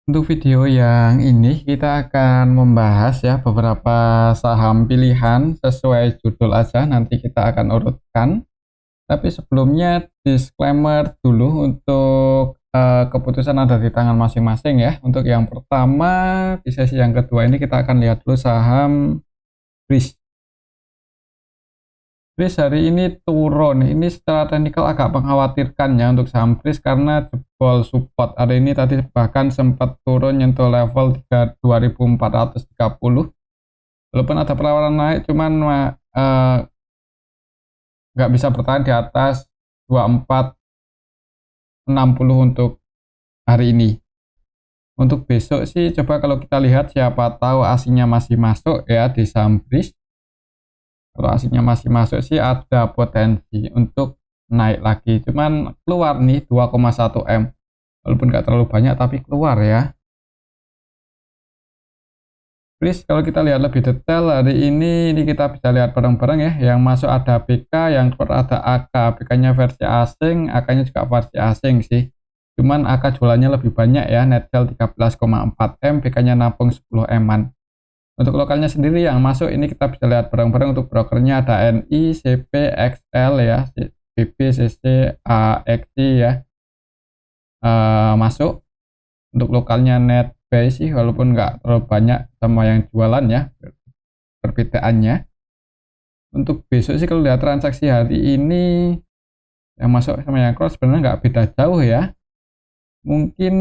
Untuk video yang ini kita akan membahas ya beberapa saham pilihan sesuai judul aja, nanti kita akan urutkan. Tapi sebelumnya disclaimer dulu untuk keputusan ada di tangan masing-masing ya. Untuk yang pertama di sesi yang kedua ini kita akan lihat dulu saham BRIS. BRIS hari ini turun, ini secara teknikal agak mengkhawatirkan ya untuk saham BRIS karena jebol support. Hari ini tadi bahkan sempat turun nyentuh level 2430. Walaupun ada perlawanan naik, cuman nggak bisa bertahan di atas 2460 untuk hari ini. Untuk besok sih coba kalau kita lihat siapa tahu aslinya masih masuk ya di saham BRIS. Kalau aslinya masih masuk sih ada potensi untuk naik lagi, cuman keluar nih 2,1 M, walaupun nggak terlalu banyak tapi keluar ya. Please kalau kita lihat lebih detail hari ini kita bisa lihat bareng-bareng ya, yang masuk ada BK, yang keluar ada AK. BK nya versi asing, AK nya juga versi asing sih, cuman AK jualannya lebih banyak ya, net sell 13,4 M, BK nya nampung 10 M-an. Untuk lokalnya sendiri yang masuk ini kita bisa lihat bareng-bareng. Untuk brokernya ada NI, CP, XL ya, BP, CC, AXI ya, masuk. Untuk lokalnya net buy sih, walaupun nggak terlalu banyak sama yang jualan ya perbedaannya. Untuk besok sih kalau lihat transaksi hari ini yang masuk sama yang cross sebenarnya nggak beda jauh ya, mungkin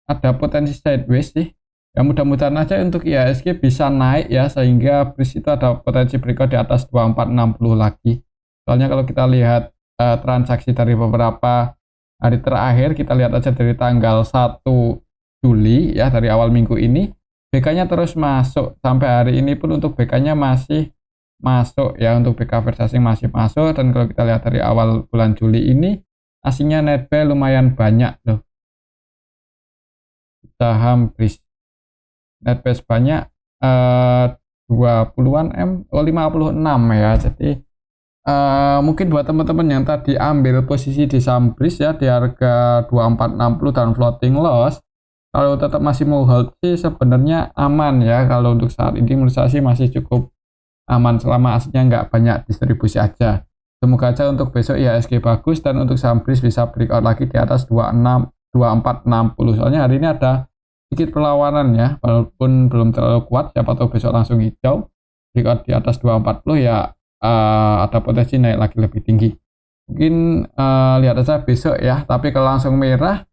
ada potensi sideways sih ya, mudah-mudahan aja untuk IHSG bisa naik ya, sehingga BRIS itu ada potensi breakout di atas 2460 lagi. Soalnya kalau kita lihat transaksi dari beberapa hari terakhir, kita lihat aja dari tanggal 1 Juli ya, dari awal minggu ini BK nya terus masuk sampai hari ini pun. Untuk BK nya masih masuk ya, untuk BK versi asing masih masuk. Dan kalau kita lihat dari awal bulan Juli ini aslinya net buy lumayan banyak loh saham BRIS. Net base banyak 20-an M, 56 ya. Jadi mungkin buat teman-teman yang tadi ambil posisi di saham BRIS ya di harga 2460 dan floating loss, kalau tetap masih mau hold sih sebenarnya aman ya. Kalau untuk saat ini menurut saya sih masih cukup aman selama aslinya nggak banyak distribusi aja. Semoga aja untuk besok IHSG bagus dan untuk saham BRIS bisa breakout lagi di atas 2460. Soalnya hari ini ada sedikit perlawanan ya, walaupun belum terlalu kuat. Siapa tahu besok langsung hijau breakout di atas 240 ya, ada potensi naik lagi lebih tinggi. Mungkin lihat aja besok ya, tapi kalau langsung merah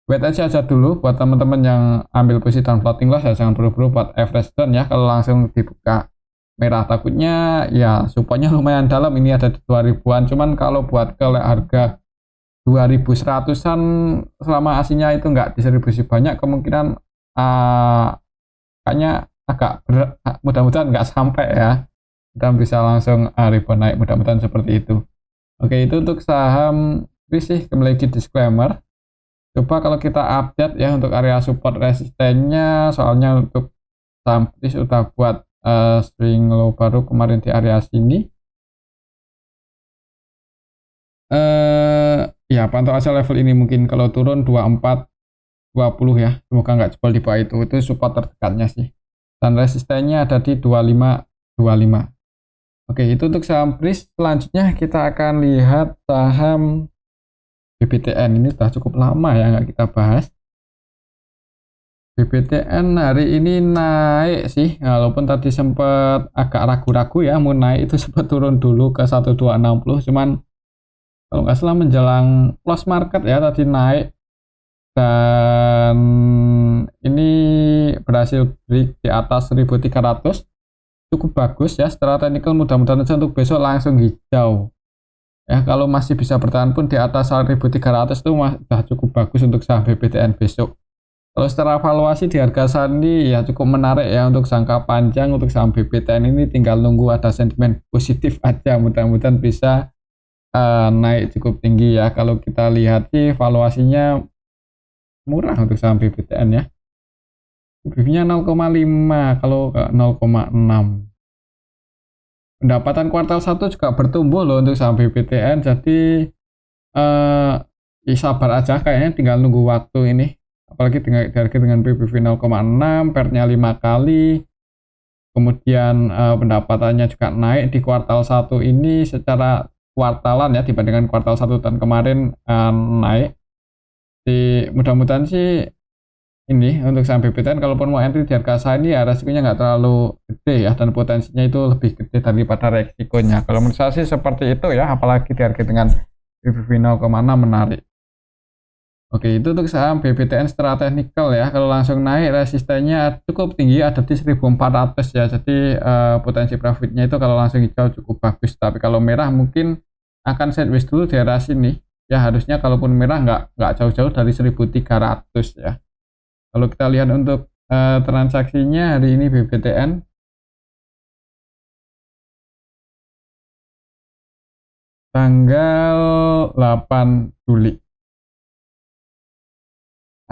wait aja dulu buat teman-teman yang ambil posisi dan floating loss ya, jangan buru-buru buat average down ya. Kalau langsung dibuka merah takutnya ya supportnya lumayan dalam, ini ada di 2000-an, cuman kalau buat ke harga 2100-an selama aslinya itu nggak distribusi banyak, kemungkinan kayaknya agak berat. Mudah-mudahan nggak sampai ya, dan bisa langsung rebound naik, mudah-mudahan seperti itu. Oke, itu untuk saham BRIS sih. Kembali lagi disclaimer, coba kalau kita update ya untuk area support resistennya, soalnya untuk saham BRIS sudah buat swing low baru kemarin di area sini. Ya pantau aja level ini, mungkin kalau turun 2420 ya, semoga nggak jebol di bawah itu support terdekatnya sih, dan resistennya ada di 2525. Oke, itu untuk saham BRIS. Selanjutnya kita akan lihat saham BBTN. Ini sudah cukup lama ya nggak kita bahas. BBTN hari ini naik sih, walaupun tadi sempat agak ragu-ragu ya mau naik, itu sempat turun dulu ke 1260, cuman kalau nggak salah menjelang close market ya tadi naik, dan ini berhasil break di atas 1300, cukup bagus ya secara teknikal. Mudah-mudahan aja untuk besok langsung hijau ya, kalau masih bisa bertahan pun di atas 1300 itu sudah cukup bagus untuk saham BBTN besok. Kalau secara valuasi di harga saat ini ya cukup menarik ya untuk jangka panjang. Untuk saham BBTN ini tinggal nunggu ada sentimen positif aja, mudah-mudahan bisa naik cukup tinggi ya. Kalau kita lihat sih valuasinya murah untuk saham BBTN ya, PBV-nya 0,5 kalau 0,6. Pendapatan kuartal 1 juga bertumbuh loh untuk saham BBTN, jadi sabar aja, kayaknya tinggal nunggu waktu ini apalagi dihargai dengan PBV 0,6, PER-nya 5 kali, kemudian pendapatannya juga naik di kuartal 1 ini secara kuartalan ya, dibandingkan kuartal 1 tahun kemarin naik. Mudah-mudahan sih ini untuk saham BBTN kalaupun mau entry di harga saham ini ya resikonya nggak terlalu gede ya, dan potensinya itu lebih gede daripada resikonya. Kalau menurut saya sih seperti itu ya, apalagi dihargai dengan PBV 0,6 menarik. Oke, itu untuk saham BBTN secara teknikal ya. Kalau langsung naik resistennya cukup tinggi, ada di 1400 ya. Jadi potensi profitnya itu kalau langsung hijau cukup bagus. Tapi kalau merah mungkin akan sideways dulu di area sini. Ya harusnya kalaupun merah nggak jauh-jauh dari 1300 ya. Kalau kita lihat untuk transaksinya hari ini BBTN tanggal 8 Juli.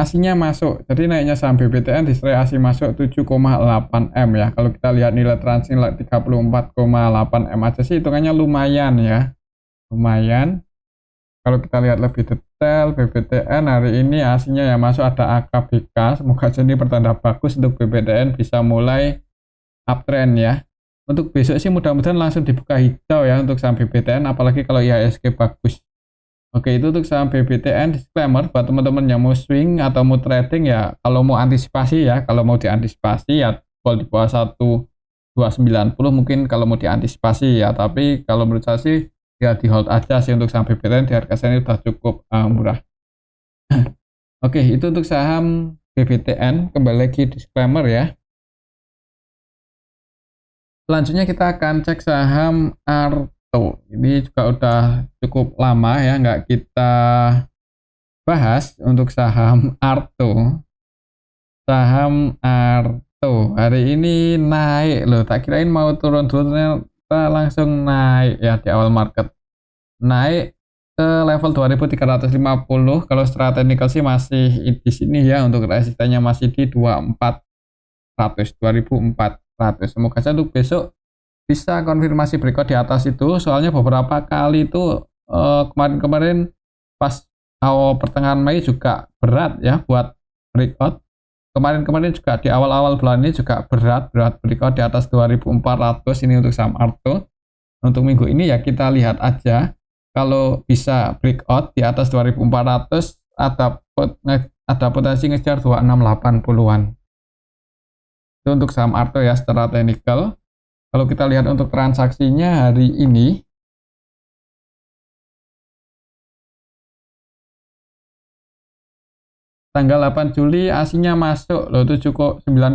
Asinya masuk, jadi naiknya saham BBTN diserai ASI masuk 7,8 M ya. Kalau kita lihat nilai transaksi 34,8 M aja sih hitungannya lumayan ya, lumayan. Kalau kita lihat lebih detail BBTN hari ini asinya yang masuk ada AKBK, semoga jadi pertanda bagus untuk BBTN bisa mulai uptrend ya. Untuk besok sih mudah-mudahan langsung dibuka hijau ya untuk saham BBTN, apalagi kalau IHSG bagus. Oke, itu untuk saham BBTN. Disclaimer buat teman-teman yang mau swing atau mau trading ya, kalau mau antisipasi ya, kalau mau diantisipasi ya call di bawah 1,290 mungkin kalau mau diantisipasi ya, tapi kalau menurut saya sih ya di hold aja sih untuk saham BBTN, di harga ini sudah cukup murah. Oke, itu untuk saham BBTN. Kembali lagi disclaimer ya. Selanjutnya kita akan cek saham ini juga udah cukup lama ya nggak kita bahas untuk saham Arto. Saham Arto hari ini naik loh, tak kirain mau turun ternyata langsung naik ya di awal market. Naik ke level 2350. Kalau secara teknikal sih masih di sini ya, untuk resistennya masih di 2400. Semoga saja untuk besok bisa konfirmasi breakout di atas itu, soalnya beberapa kali itu kemarin-kemarin pas awal pertengahan Mei juga berat ya buat breakout. Kemarin-kemarin juga di awal-awal bulan ini juga berat breakout di atas 2400 ini untuk saham Arto. Untuk minggu ini ya kita lihat aja, kalau bisa breakout di atas 2400 ada potensi ngejar 2680-an. Itu untuk saham Arto ya secara teknikal. Kalau kita lihat untuk transaksinya hari ini, tanggal 8 Juli asinya masuk loh 9,7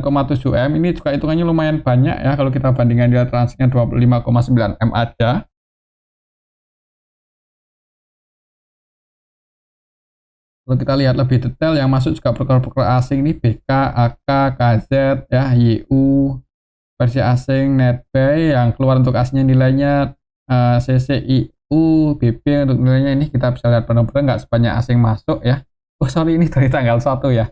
M. Ini juga hitungannya lumayan banyak ya kalau kita bandingkan nilai transaksinya 25,9 M aja. Kalau kita lihat lebih detail yang masuk juga broker-broker asing nih, BK, AK, KZ ya, YU, versi asing, NetBuy yang keluar untuk aslinya nilainya CCIU, BP untuk nilainya ini kita bisa lihat benar-benar nggak sebanyak asing masuk ya. Oh sorry, ini dari tanggal 1 ya.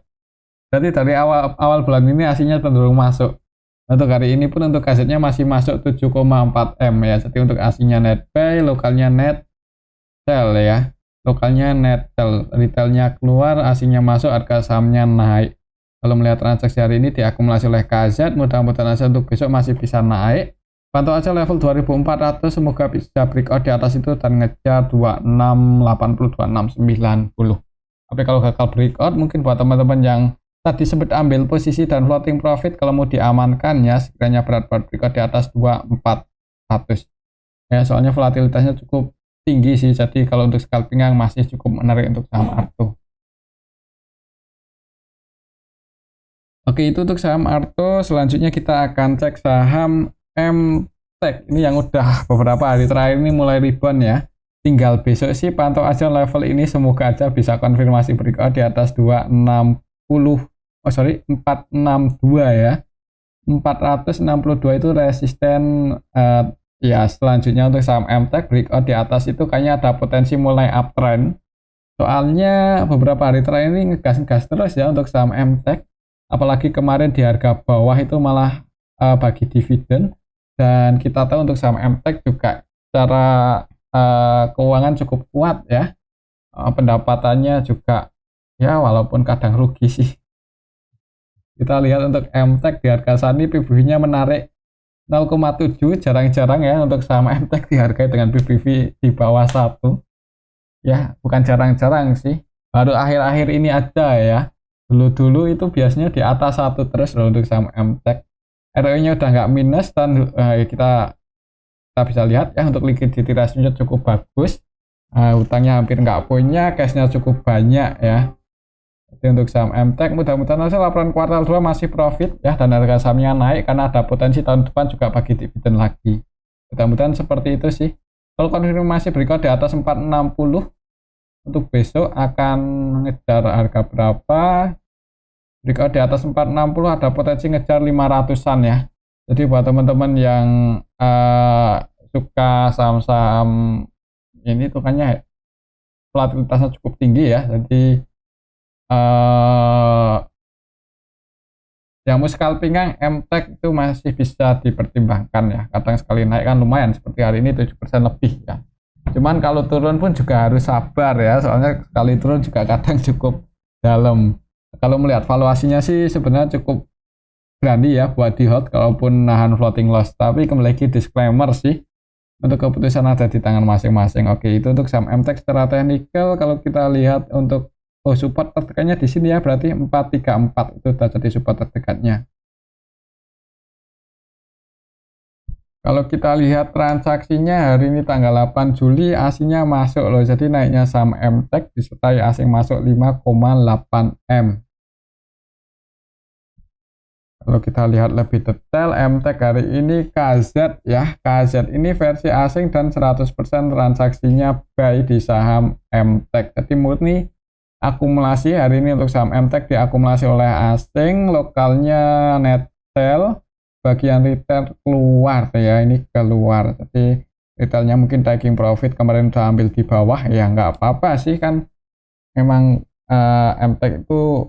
Berarti dari awal bulan ini aslinya cenderung masuk. Untuk hari ini pun untuk KZ-nya masih masuk 7,4 M ya. Jadi untuk aslinya NetBuy, lokalnya NetCell ya. Lokalnya NetCell, retailnya keluar, aslinya masuk, harga sahamnya naik. Kalau melihat transaksi hari ini diakumulasi oleh KZ, mudah-mudahan aja untuk besok masih bisa naik. Pantau aja level 2400, semoga bisa breakout di atas itu dan ngejar 2680, 2690. Tapi kalau gagal breakout, mungkin buat teman-teman yang tadi sempat ambil posisi dan floating profit, kalau mau diamankan ya sekiranya berat breakout di atas 2400. Ya, soalnya volatilitasnya cukup tinggi sih, jadi kalau untuk scalping yang masih cukup menarik untuk saham Arto. Oke, itu untuk saham Arto. Selanjutnya kita akan cek saham MTech. Ini yang udah beberapa hari terakhir ini mulai rebound ya. Tinggal besok sih pantau aja level ini, semoga aja bisa konfirmasi breakout di atas 462 ya. 462 itu resisten ya. Selanjutnya untuk saham MTech breakout di atas itu kayaknya ada potensi mulai uptrend. Soalnya beberapa hari terakhir ini ngegas-ngegas terus ya untuk saham MTech. Apalagi kemarin di harga bawah itu malah bagi dividen, dan kita tahu untuk saham MTech juga secara keuangan cukup kuat ya, pendapatannya juga Ya walaupun kadang rugi sih. Kita lihat untuk MTEK di harga saat ini PBV-nya menarik 0,7, jarang-jarang ya untuk saham MTEK dihargai dengan PBV di bawah 1. Ya, bukan jarang-jarang sih. Baru akhir-akhir ini aja ya. Dulu-dulu itu biasanya di atas 1 terus loh untuk saham MTEK. ROE-nya udah nggak minus dan kita bisa lihat ya untuk liquidity ratio-nya cukup bagus. Hutangnya hampir nggak punya, cash-nya cukup banyak ya. Jadi untuk saham MTEK mudah-mudahan hasil laporan kuartal 2 masih profit ya dan harga sahamnya naik karena ada potensi tahun depan juga bagi dividen lagi. Mudah-mudahan seperti itu sih. Kalau konfirmasi berikut di atas 460 untuk besok akan ngejar harga berapa? Berikut di atas 460 ada potensi ngejar 500-an ya. Jadi buat teman-teman yang suka saham-saham ini tuh kayaknya volatilitasnya cukup tinggi ya. Jadi yang mau scalping MTEK itu masih bisa dipertimbangkan ya. Kadang sekali naik kan lumayan seperti hari ini 7% lebih ya. Cuman kalau turun pun juga harus sabar ya, soalnya sekali turun juga kadang cukup dalam. Kalau melihat valuasinya sih sebenarnya cukup berani ya buat di hold kalaupun nahan floating loss. Tapi kembali lagi disclaimer sih, untuk keputusan ada di tangan masing-masing. Oke, itu untuk saham MTEK secara teknikal. Kalau kita lihat untuk support terdekatnya di sini ya, berarti 434 itu sudah jadi support terdekatnya. Kalau kita lihat transaksinya hari ini tanggal 8 Juli asingnya masuk loh. Jadi naiknya saham MTEK disertai asing masuk 5,8 M. Kalau kita lihat lebih detail MTEK hari ini KZ ya. KZ ini versi asing dan 100% transaksinya buy di saham MTEK. Jadi murni akumulasi hari ini untuk saham MTEK diakumulasi oleh asing, lokalnya net sell. Bagian retail keluar ya, ini keluar. Jadi retailnya mungkin taking profit kemarin udah ambil di bawah ya, nggak apa-apa sih kan. Memang MTEK itu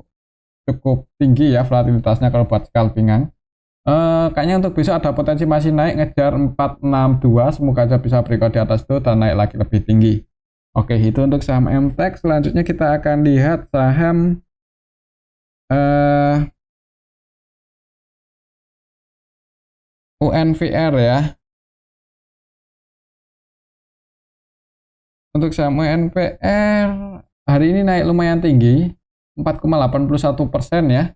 cukup tinggi ya volatilitasnya kalau buat scalpingan. Kayaknya untuk besok ada potensi masih naik ngejar 462, semoga aja bisa berikut di atas itu dan naik lagi lebih tinggi. Oke, itu untuk saham MTEK. Selanjutnya kita akan lihat saham UNVR ya. Untuk saham UNVR hari ini naik lumayan tinggi, 4,81% ya.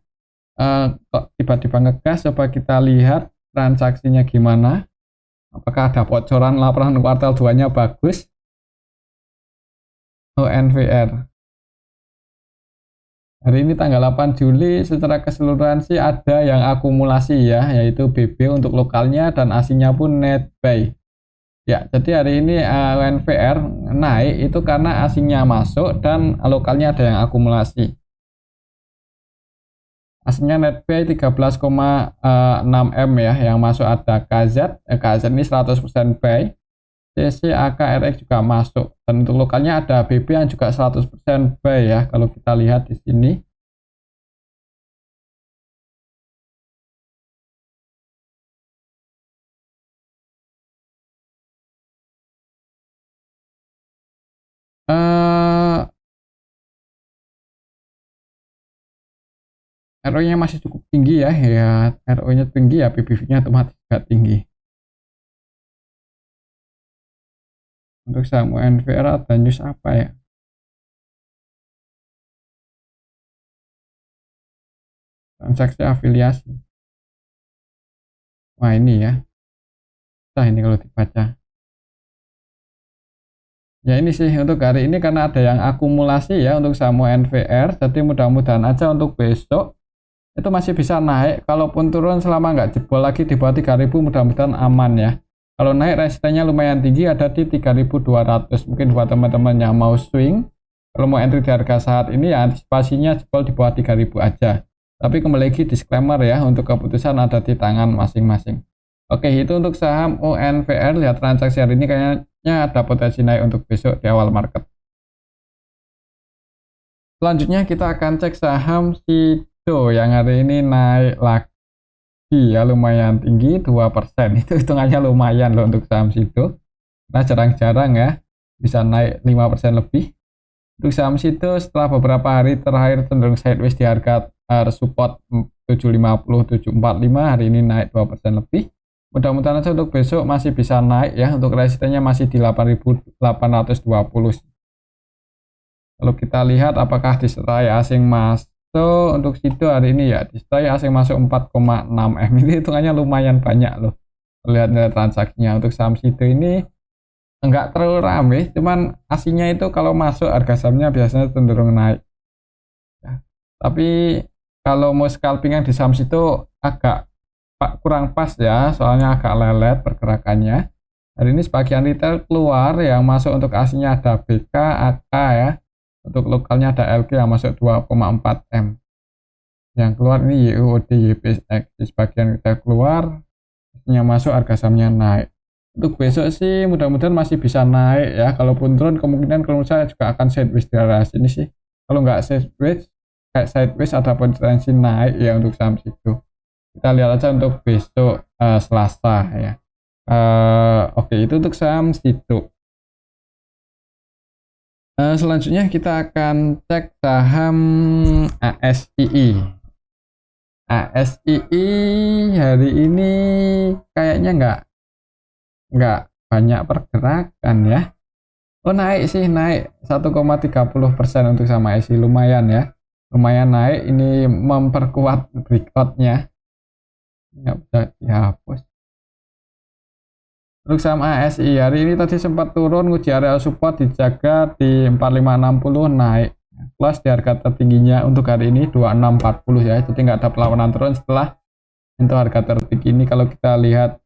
Kok tiba-tiba ngegas, coba kita lihat transaksinya gimana. Apakah ada bocoran laporan kuartal 2-nya bagus? UNVR. Hari ini tanggal 8 Juli secara keseluruhan sih ada yang akumulasi ya, yaitu BB untuk lokalnya dan asingnya pun net buy. Ya, jadi hari ini UNVR naik itu karena asingnya masuk dan lokalnya ada yang akumulasi. Asingnya net buy 13,6 M ya, yang masuk ada KZ. KZ ini 100% buy. CC, AK, RX juga masuk. Dan untuk lokalnya ada BB yang juga 100% buy ya, kalau kita lihat di sini. ROE-nya masih cukup tinggi ya, ROE-nya tinggi ya, PBV-nya otomatis juga tinggi. Untuk saham UNVR ada news apa ya? Transaksi afiliasi. Wah ini ya. Nah ini kalau dibaca. Ya ini sih untuk hari ini karena ada yang akumulasi ya untuk saham UNVR. Jadi mudah-mudahan aja untuk besok itu masih bisa naik. Kalaupun turun selama nggak jebol lagi di bawah 3.000 mudah-mudahan aman ya. Kalau naik resistennya lumayan tinggi ada di 3.200. Mungkin buat teman-teman yang mau swing, kalau mau entry di harga saat ini ya antisipasinya jebol di bawah 3.000 aja. Tapi kembali lagi disclaimer ya, untuk keputusan ada di tangan masing-masing. Oke, itu untuk saham UNVR. Lihat transaksi hari ini kayaknya ada potensi naik untuk besok di awal market. Selanjutnya kita akan cek saham SIDO yang hari ini naik lagi ya, lumayan tinggi 2%. Itu hitungannya lumayan loh untuk saham SIDO. Nah jarang-jarang ya bisa naik 5% lebih. Untuk saham situ setelah beberapa hari terakhir cenderung sideways di harga support 750 745, hari ini naik 2% lebih. Mudah-mudahan aja untuk besok masih bisa naik ya. Untuk resistennya masih di 8.820. Kalau kita lihat apakah disertai asing masuk untuk situ hari ini ya, disertai asing masuk 4,6 M, ini hitungannya lumayan banyak loh. Lihat nilai transaksinya untuk saham situ ini enggak terlalu rame, cuman asingnya itu kalau masuk harga sahamnya biasanya cenderung naik ya. Tapi kalau mau scalpingan di saham situ agak kurang pas ya, soalnya agak lelet pergerakannya. Hari ini sebagian retail keluar, yang masuk untuk asingnya ada BK, AK ya. Untuk lokalnya ada LG yang masuk 2,4 M. Yang keluar ini YUOD, YPSX. Di sebagian retail keluar, asingnya masuk, harga sahamnya naik. Untuk besok sih mudah-mudahan masih bisa naik ya. Kalaupun turun kemungkinan kalau saya juga akan sideways di area sini sih. Kalau nggak sideways, kayak sideways ada potensi naik ya untuk saham situ. Kita lihat aja untuk besok Selasa ya. Oke, itu untuk saham situ. Selanjutnya kita akan cek saham ASII. ASII hari ini kayaknya nggak banyak pergerakan ya. Oh, naik sih, naik 1,30% untuk saham ASII, lumayan ya. Lumayan naik, ini memperkuat breakout-nya. Nggak bisa dihapus. Untuk saham ASI hari ini tadi sempat turun, uji area support dijaga di 4560, naik plus di harga tertingginya untuk hari ini 2640 ya, jadi nggak ada perlawanan turun setelah itu harga tertinggi ini. Kalau kita lihat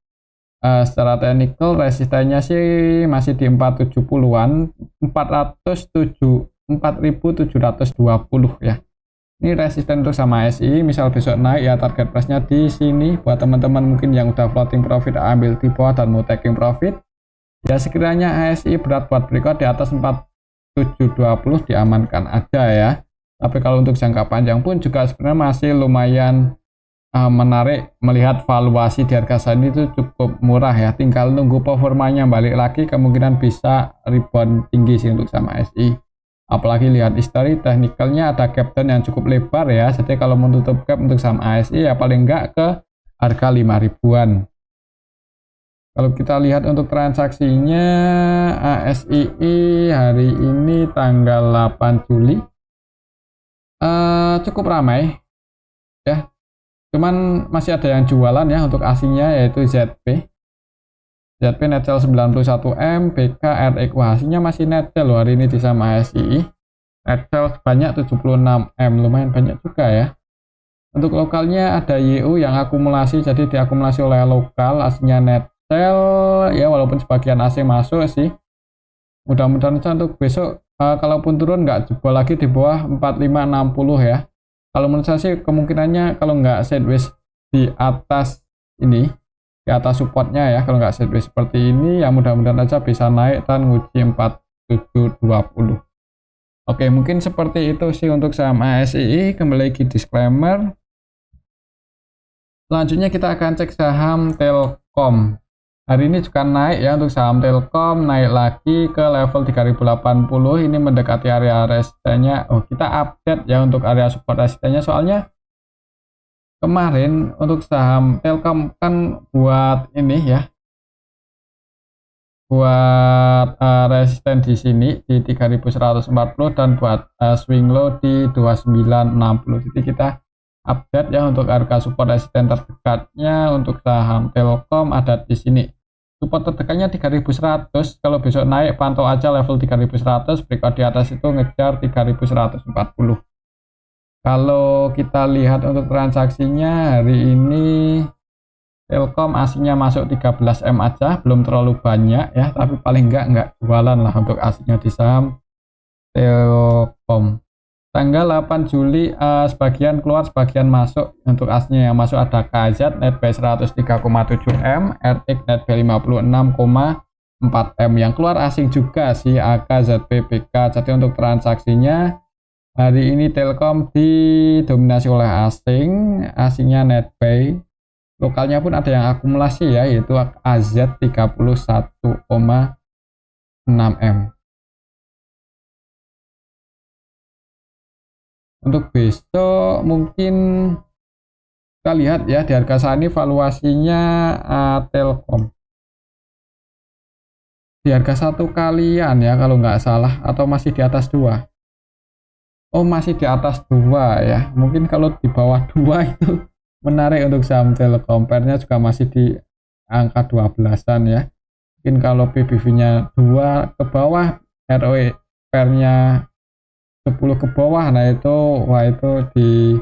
secara teknikal resistennya sih masih di 470-an, 4720 ya. Ini resisten untuk sama ASI, misal besok naik ya, target price-nya di sini. Buat teman-teman mungkin yang udah floating profit, ambil di bawah dan mau taking profit ya, sekiranya ASI berat buat breakout di atas 4720 diamankan aja ya. Tapi kalau untuk jangka panjang pun juga sebenarnya masih lumayan menarik, melihat valuasi di harga saat ini itu cukup murah ya. Tinggal nunggu performanya balik lagi, kemungkinan bisa rebound tinggi sih untuk sama ASI. Apalagi lihat history teknikalnya ada gap down yang cukup lebar ya. Jadi kalau menutup gap untuk saham ASI ya paling enggak ke harga 5.000-an. Kalau kita lihat untuk transaksinya ASII hari ini tanggal 8 Juli cukup ramai ya. Cuman masih ada yang jualan ya untuk asingnya, yaitu ZP net sell 91M, BK, RX. Wah, hasilnya masih net sell loh hari ini di saham ASI. Net sell sebanyak 76M, lumayan banyak juga ya. Untuk lokalnya ada YU yang akumulasi, jadi diakumulasi oleh lokal, aslinya net sell ya, walaupun sebagian asing masuk sih. Mudah-mudahan untuk besok kalaupun turun nggak jebol lagi di bawah 4560 ya. Kalau menurut saya sih kemungkinannya kalau nggak sideways di atas ini, di atas supportnya ya, kalau nggak sideways seperti ini ya, mudah-mudahan aja bisa naik dan nguji 4720. Oke, mungkin seperti itu sih untuk saham ASII. Kembali lagi disclaimer. Selanjutnya kita akan cek saham Telkom. Hari ini juga naik ya untuk saham Telkom, naik lagi ke level 3080. Ini mendekati area resistennya. Oh, kita update ya untuk area support resistennya, soalnya kemarin untuk saham Telkom kan buat ini ya, buat resisten di sini di 3140 dan buat swing low di 2960. Jadi kita update ya untuk harga support resisten terdekatnya untuk saham Telkom ada di sini. Support terdekatnya 3100. Kalau besok naik pantau aja level 3100, breakout di atas itu ngejar 3140. Kalau kita lihat untuk transaksinya hari ini Telkom aslinya masuk 13M aja, belum terlalu banyak ya, tapi paling nggak jualan lah untuk aslinya di saham Telkom. Tanggal 8 Juli sebagian keluar, sebagian masuk. Untuk aslinya yang masuk ada KZ net buy 103,7M, RX net buy 56,4M. Yang keluar asing juga sih, AKZP, PK. Jadi untuk transaksinya hari ini Telkom didominasi oleh asing, asingnya net buy. Lokalnya pun ada yang akumulasi ya, yaitu AZ 31,6M. Untuk besok mungkin kita lihat ya di harga saat ini valuasinya Telkom di harga 1 kalian ya kalau nggak salah, atau masih di atas 2. Oh, masih di atas 2 ya. Mungkin kalau di bawah 2 itu menarik untuk saham Telkom. Pairnya juga masih di angka 12-an ya. Mungkin kalau PBV-nya 2 ke bawah, ROE pairnya 10 ke bawah, nah itu wah itu di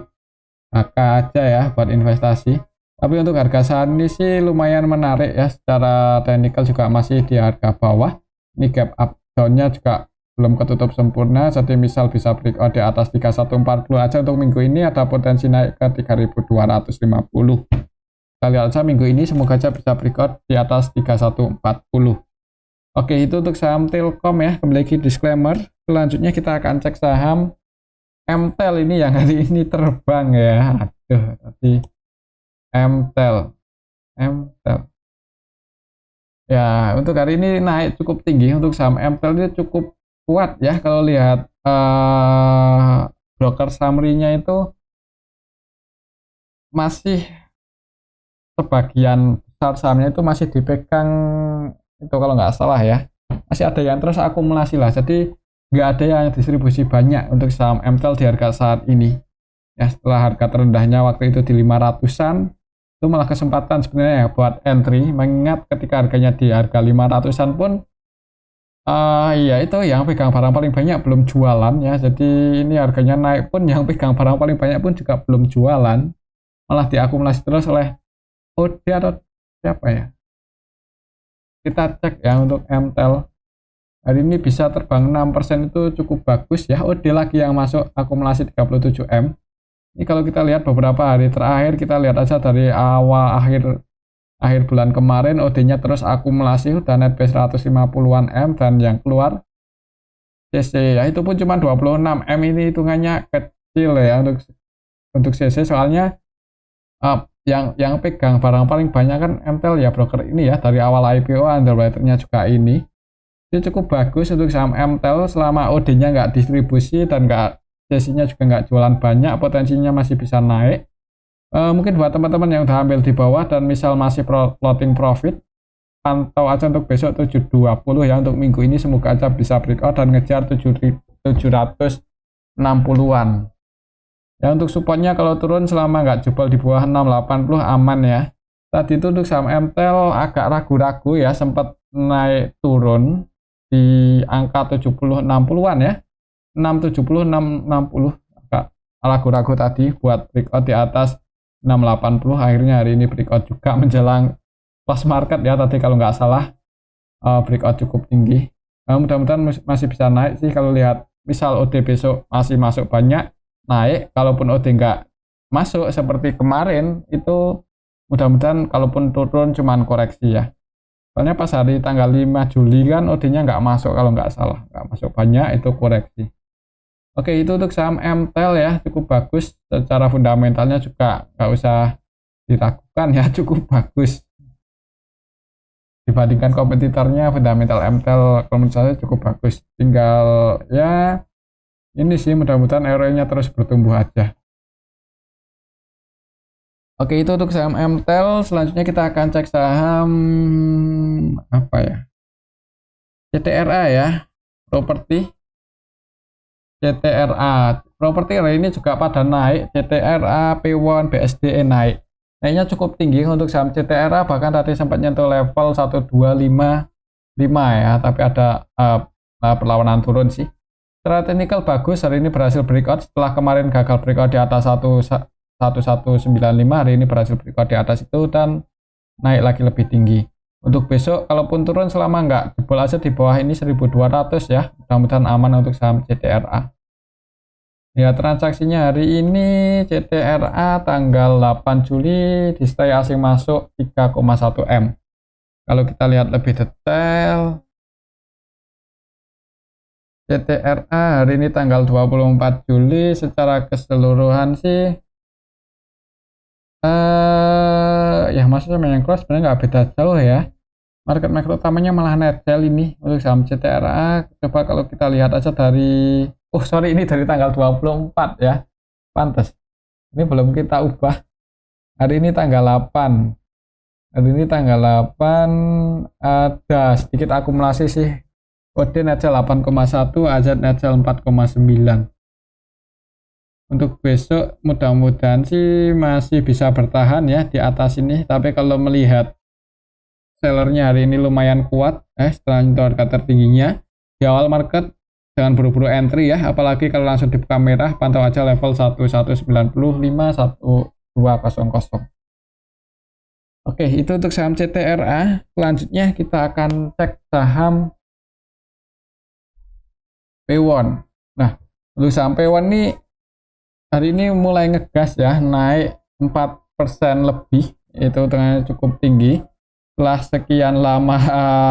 AK aja ya buat investasi. Tapi untuk harga saat ini sih lumayan menarik ya, secara teknikal juga masih di harga bawah. Ini gap up down-nya juga belum ketutup sempurna, jadi misal bisa breakout di atas 3140 aja untuk minggu ini, ada potensi naik ke 3250. Kita lihat aja minggu ini, semoga aja bisa breakout di atas 3140. Oke, itu untuk saham Telkom ya. Kembali lagi disclaimer. Selanjutnya kita akan cek saham MTEL ini yang hari ini terbang ya. Aduh, tadi MTEL. Ya, untuk hari ini naik cukup tinggi. Untuk saham MTEL ini cukup kuat ya, kalau lihat broker summary-nya itu masih sebagian besar sahamnya itu masih dipegang itu kalau nggak salah ya, masih ada yang terus akumulasi lah, jadi nggak ada yang distribusi banyak untuk saham MTEL di harga saat ini ya. Setelah harga terendahnya waktu itu di 500-an, itu malah kesempatan sebenarnya ya buat entry, mengingat ketika harganya di harga 500-an pun iya itu yang pegang barang paling banyak belum jualan ya, jadi ini harganya naik pun yang pegang barang paling banyak pun juga belum jualan, malah diakumulasi terus oleh OD atau siapa ya. Kita cek ya untuk MTEL hari ini bisa terbang 6% itu cukup bagus ya. OD lagi yang masuk akumulasi 37M. Ini kalau kita lihat beberapa hari terakhir, kita lihat aja dari awal akhir bulan kemarin OD-nya terus akumulasi, udah net base 150-an M, dan yang keluar CC ya itu pun cuma 26M. Ini hitungannya kecil ya untuk CC, soalnya yang pegang barang paling banyak kan MTEL ya, broker ini ya, dari awal IPO underwriter-nya juga ini. Itu cukup bagus untuk saham MTEL selama OD-nya nggak distribusi dan CC-nya juga nggak jualan banyak, potensinya masih bisa naik. Mungkin buat teman-teman yang udah ambil di bawah dan misal masih floating profit, pantau aja untuk besok 720 ya. Untuk minggu ini semoga aja bisa breakout dan ngejar 760-an ya. Untuk supportnya kalau turun selama nggak jebol di bawah 680 aman ya. Tadi itu untuk saham MTEL agak ragu-ragu ya, sempat naik turun di angka 70-60-an ya, 670 660, agak ragu-ragu tadi buat breakout di atas 680. Akhirnya hari ini breakout juga menjelang close market ya, tadi kalau nggak salah breakout cukup tinggi. Mudah-mudahan masih bisa naik sih, kalau lihat misal OD besok masih masuk banyak, naik. Kalaupun OD nggak masuk seperti kemarin, itu mudah-mudahan kalaupun turun cuman koreksi ya. Soalnya pas hari tanggal 5 Juli kan OD-nya nggak masuk kalau nggak salah, nggak masuk banyak, itu koreksi. Oke, itu untuk saham MTEL ya, cukup bagus. Secara fundamentalnya juga nggak usah diragukan ya, cukup bagus. Dibandingkan kompetitornya, fundamental MTEL kalau menurut saya cukup bagus. Tinggal ya, ini sih mudah-mudahan ROE-nya terus bertumbuh aja. Oke, itu untuk saham MTEL. Selanjutnya kita akan cek saham apa ya? CTRA ya, properti. CTRA properti hari ini juga pada naik. CTRA, P1, BSDE naik. Naiknya cukup tinggi untuk saham CTRA, bahkan tadi sempat nyentuh level 1255 ya, tapi ada perlawanan turun sih. Secara teknikal bagus, hari ini berhasil breakout setelah kemarin gagal breakout di atas 1195, hari ini berhasil breakout di atas itu dan naik lagi lebih tinggi. Untuk besok kalaupun turun selama nggak jebol aja di bawah ini 1200 ya, mudah-mudahan aman untuk saham CTRA. Ya, transaksinya hari ini CTRA tanggal 8 Juli di stay asing masuk 3,1 M. Kalau kita lihat lebih detail, CTRA hari ini tanggal 24 Juli secara keseluruhan sih ya maksudnya yang cross sebenarnya nggak beda jauh ya. Market makro utamanya malah net sell ini untuk saham CTRA. Coba kalau kita lihat aja dari ini dari tanggal 24 ya. pantas. Ini belum kita ubah. Hari ini tanggal 8. Hari ini tanggal 8 ada sedikit akumulasi sih. Kode netzel 8,1, AZ netzel 4,9. Untuk besok mudah-mudahan sih masih bisa bertahan ya di atas ini. Tapi kalau melihat sellernya hari ini lumayan kuat setelah itu harga tertingginya di awal market, jangan buru-buru entry ya, apalagi kalau langsung dibuka merah. Pantau aja level 1195 1200. Oke, itu untuk saham CTRA. Selanjutnya kita akan cek saham P1. Nah, untuk saham P1 nih hari ini mulai ngegas ya, naik 4% lebih, itu tengahnya cukup tinggi. Setelah sekian lama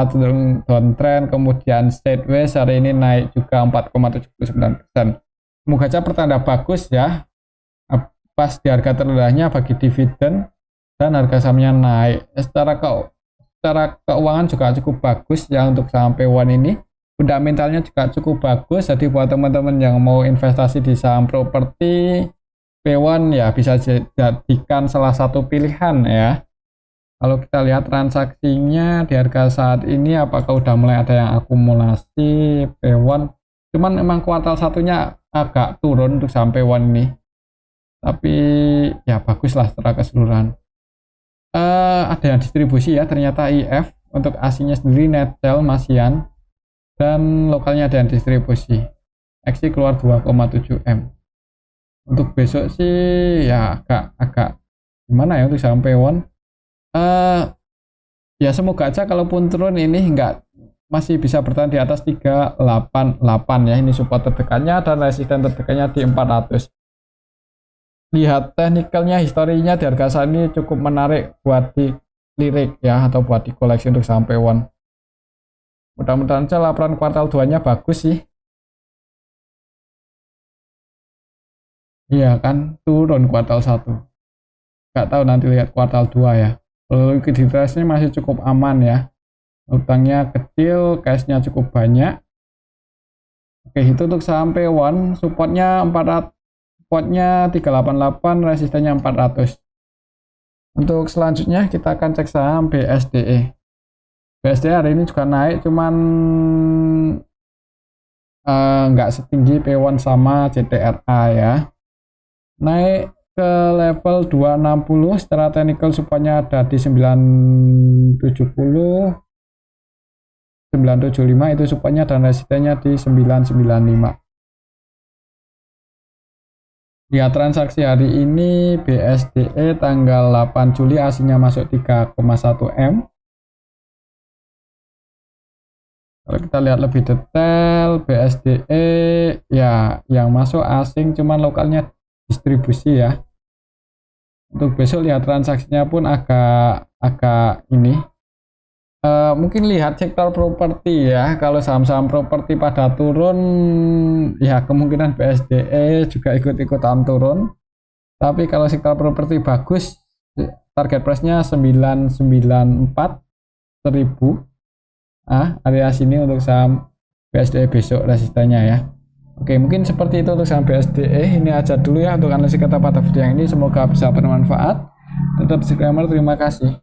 cenderung downtrend, kemudian sideways, hari ini naik juga 4,79%. Semoga aja pertanda bagus ya, pas di harga terendahnya bagi dividen dan harga sahamnya naik. Secara keuangan juga cukup bagus ya untuk saham P1 ini. Fundamentalnya juga cukup bagus, jadi buat teman-teman yang mau investasi di saham properti P1 ya bisa jadikan salah satu pilihan ya. Kalau kita lihat transaksinya di harga saat ini, apakah udah mulai ada yang akumulasi P1? Cuman memang kuartal satunya agak turun untuk saham P1 ini, tapi ya bagus lah secara keseluruhan. Ada yang distribusi ya, ternyata IF untuk aslinya sendiri netzel Masian, dan lokalnya ada yang distribusi. XI keluar 2,7 M. Untuk besok sih ya agak gimana ya untuk saham P1. Ya semoga aja kalaupun turun ini masih bisa bertahan di atas 388 ya. Ini support terdekatnya dan resisten terdekatnya di 400. Lihat teknikalnya, historinya di harga saat ini cukup menarik buat dilirik ya, atau buat dikoleksi untuk saham P1. Mudah-mudahan aja laporan kuartal 2-nya bagus sih. Iya kan, turun kuartal 1. Nggak tahu nanti lihat kuartal 2 ya. Likuiditasnya masih cukup aman ya. Utangnya kecil, cashnya cukup banyak. Oke, itu untuk saham P1. Supportnya 400, supportnya 388, resistennya 400. Untuk selanjutnya kita akan cek saham BSDE. BSD hari ini juga naik, cuman nggak setinggi P1 sama CTRA ya. Naik ke level 260, secara technical supportnya ada di 970, 975 itu supportnya, dan resistennya di 995. Ya, transaksi hari ini BSDE tanggal 8 Juli aslinya masuk 3,1 M. Kalau kita lihat lebih detail, BSDE ya yang masuk asing, cuman lokalnya distribusi ya. Untuk besok lihat transaksinya pun agak ini. Mungkin lihat sektor properti ya. Kalau saham-saham properti pada turun, ya kemungkinan BSDE juga ikut-ikutan turun. Tapi kalau sektor properti bagus, target price-nya 994 1000. Area sini untuk saham BSDE besok resistennya ya. Oke, mungkin seperti itu untuk saham BSDE. Ini aja dulu ya untuk analisis kata pada video yang ini. Semoga bisa bermanfaat. Tetap disclaimer, terima kasih.